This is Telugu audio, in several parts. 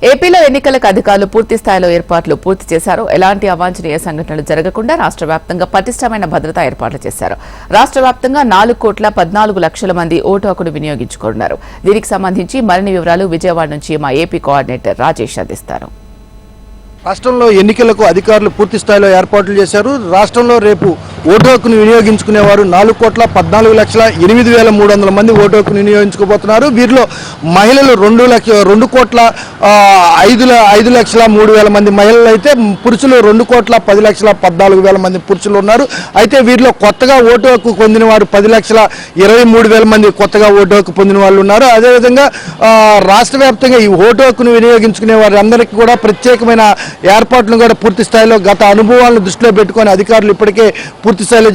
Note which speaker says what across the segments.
Speaker 1: ఏపీలో ఎన్నికలకు అధికారులు పూర్తి స్థాయిలో ఏర్పాట్లు పూర్తి చేశారు. ఎలాంటి అవాంఛనీయ సంఘటనలు జరగకుండా రాష్ట్ర వ్యాప్తంగా పటిష్టమైన భద్రతా ఏర్పాట్లు చేశారు. రాష్ట్ర వ్యాప్తంగా 4,14,00,000 మంది ఓటు హక్కును వినియోగించుకున్నారు. దీనికి సంబంధించి మరిన్ని వివరాలు విజయవాడ నుంచి మా ఏపీ కోఆర్డినేటర్ రాజేష్ అందిస్తారు.
Speaker 2: రాష్ట్రంలో ఎన్నికలకు అధికారులు పూర్తి స్థాయిలో ఏర్పాట్లు చేశారు. రాష్ట్రంలో రేపు ఓటు హక్కును వినియోగించుకునేవారు 4,14,08,300 మంది ఓటు హక్కును వినియోగించుకోబోతున్నారు. వీరిలో మహిళలు 2,05,03,000 మంది మహిళలు అయితే పురుషులు 2,10,14,000 మంది పురుషులు ఉన్నారు. అయితే వీరిలో కొత్తగా ఓటు హక్కు పొందిన వారు 10,23,000 మంది కొత్తగా ఓటు హక్కు పొందిన వాళ్ళు ఉన్నారు. అదేవిధంగా రాష్ట్ర వ్యాప్తంగా ఈ ఓటు హక్కును వినియోగించుకునే వారందరికీ కూడా ప్రత్యేకమైన ఏర్పాట్లను కూడా పూర్తి స్థాయిలో గత అనుభవాలను దృష్టిలో పెట్టుకొని అధికారులు ఇప్పటికే పూర్తి స్థాయిలో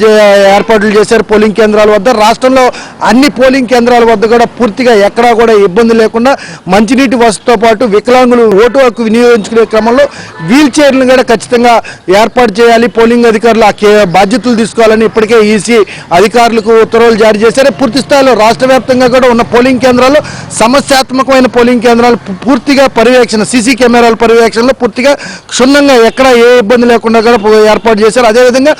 Speaker 2: ఏర్పాట్లు చేశారు. పోలింగ్ కేంద్రాల వద్ద రాష్ట్రంలో అన్ని పోలింగ్ కేంద్రాల వద్ద కూడా పూర్తిగా ఎక్కడా కూడా ఇబ్బంది లేకుండా మంచినీటి వసతితో పాటు వికలాంగులు ఓటు హక్కు వినియోగించుకునే క్రమంలో వీల్ చైర్లను కూడా ఖచ్చితంగా ఏర్పాటు చేయాలి. పోలింగ్ అధికారులు బాధ్యతలు తీసుకోవాలని ఇప్పటికే ఈసీ అధికారులకు ఉత్తర్వులు జారీ చేశారు. పూర్తి స్థాయిలో రాష్ట్ర వ్యాప్తంగా కూడా ఉన్న పోలింగ్ కేంద్రాల్లో సమస్యాత్మకమైన పోలింగ్ కేంద్రాలు పూర్తిగా పర్యవేక్షణ సీసీ కెమెరాల పర్యవేక్షణలో పూర్తిగా క్షుణ్ణంగా ఎక్కడ ఏ ఇబ్బంది లేకుండా కూడా ఏర్పాటు చేశారు. అదేవిధంగా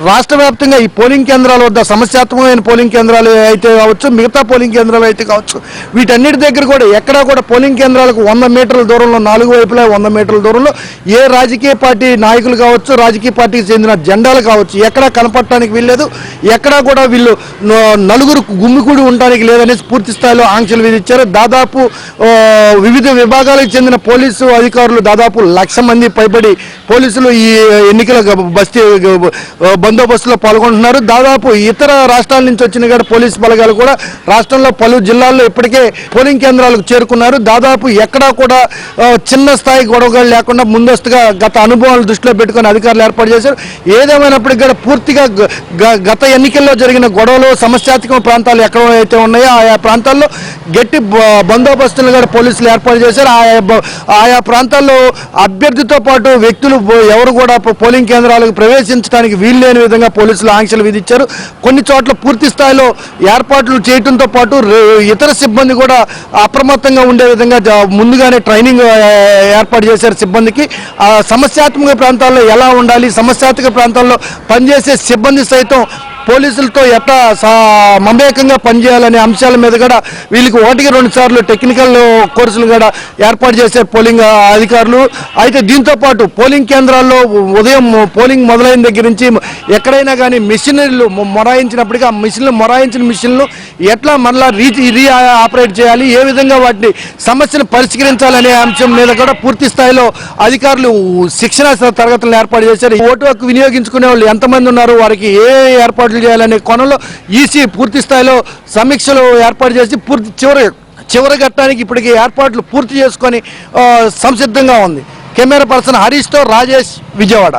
Speaker 2: రాష్ట్ర వ్యాప్తంగా ఈ పోలింగ్ కేంద్రాల వద్ద సమస్యాత్మకమైన పోలింగ్ కేంద్రాలు అయితే కావచ్చు, మిగతా పోలింగ్ కేంద్రాలు అయితే కావచ్చు, వీటన్నిటి దగ్గర కూడా ఎక్కడా కూడా పోలింగ్ కేంద్రాలకు 100 మీటర్ల దూరంలో 4 వైపులా 100 మీటర్ల దూరంలో ఏ రాజకీయ పార్టీ నాయకులు కావచ్చు, రాజకీయ పార్టీకి చెందిన జెండాలు కావచ్చు ఎక్కడా కనపడటానికి వీల్లేదు. ఎక్కడా కూడా వీళ్ళు నలుగురు గుమ్మికూడి ఉండడానికి లేదని పూర్తి స్థాయిలో ఆంక్షలు విధించారు. దాదాపు వివిధ విభాగాలకు చెందిన పోలీసు అధికారులు దాదాపు 1,00,000 మంది పైబడి పోలీసులు ఈ ఎన్నికల బందోబస్తులో పాల్గొంటున్నారు. దాదాపు ఇతర రాష్ట్రాల నుంచి వచ్చిన పోలీసు బలగాలు కూడా రాష్ట్రంలో పలు జిల్లాల్లో ఇప్పటికే పోలింగ్ కేంద్రాలకు చేరుకున్నారు. దాదాపు ఎక్కడా కూడా చిన్న స్థాయి గొడవలు లేకుండా ముందస్తుగా గత అనుభవాలు దృష్టిలో పెట్టుకుని అధికారులు ఏర్పాటు చేశారు. ఏదేమైనప్పటికీ కూడా పూర్తిగా గత ఎన్నికల్లో జరిగిన గొడవలు సమస్యాత్మక ప్రాంతాలు ఎక్కడైతే ఉన్నాయో ఆయా ప్రాంతాల్లో గట్టి బందోబస్తులను కూడా పోలీసులు ఏర్పాటు చేశారు. ఆయా ప్రాంతాల్లో అభ్యర్థితో పాటు వ్యక్తులు ఎవరు కూడా పోలింగ్ కేంద్రాలకు ప్రవేశించడానికి వీల్లేని విధంగా పోలీసులు ఆంక్షలు విధించారు. కొన్ని చోట్ల పూర్తి స్థాయిలో ఏర్పాట్లు చేయడంతో పాటు ఇతర సిబ్బంది కూడా అప్రమత్తంగా ఉండే విధంగా ముందుగానే ట్రైనింగ్ ఏర్పాటు చేశారు సిబ్బందికి. సమస్యాత్మక ప్రాంతాల్లో ఎలా ఉండాలి, సమస్యాత్మక ప్రాంతాల్లో పనిచేసే సిబ్బంది సైతం పోలీసులతో ఎట్లా మమేకంగా పనిచేయాలనే అంశాల మీద కూడా వీళ్ళకి 1-2 సార్లు టెక్నికల్ కోర్సులు కూడా ఏర్పాటు చేశారు పోలింగ్ అధికారులు. అయితే దీంతో పాటు పోలింగ్ కేంద్రాల్లో ఉదయం పోలింగ్ మొదలైన దగ్గర నుంచి ఎక్కడైనా కానీ మిషనరీలు మొరాయించినప్పటికీ ఆ మొరాయించిన మిషన్లు ఎట్లా మళ్ళా రీ ఆపరేట్ చేయాలి, ఏ విధంగా వాటిని సమస్యను పరిష్కరించాలనే అంశం మీద కూడా పూర్తి స్థాయిలో అధికారులు శిక్షణ తరగతులను ఏర్పాటు చేశారు. ఓటు హక్కు వినియోగించుకునే వాళ్ళు ఎంతమంది ఉన్నారు, వారికి ఏ ఏర్పాట్లు చేయాలనే కోణంలో ఈసీ పూర్తి స్థాయిలో సమీక్షలు ఏర్పాటు చేసి చివరి ఘట్టానికి ఇప్పటికీ ఏర్పాట్లు పూర్తి చేసుకొని సంసిద్ధంగా ఉంది. కెమెరా పర్సన్ హరీష్తో రాజేష్, విజయవాడ.